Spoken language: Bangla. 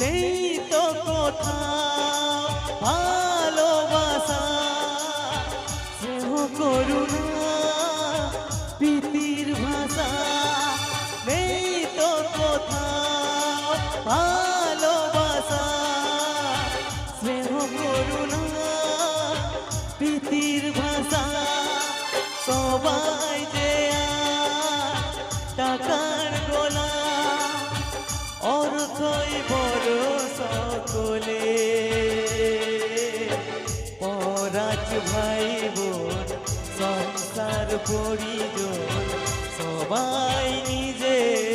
নেই তো কোথাও ভালোবাসা, স্নেহ করুণা প্রীতির ভাষা। নেই তো কোথাও ভালোবাসা, স্নেহ করুণা প্রীতির ভাষা। সবাই যে টাকার গোলা, অর্থই বড় সকলে। পরাজ ভাই বোন সংসার পরিজন, সবাই নিজের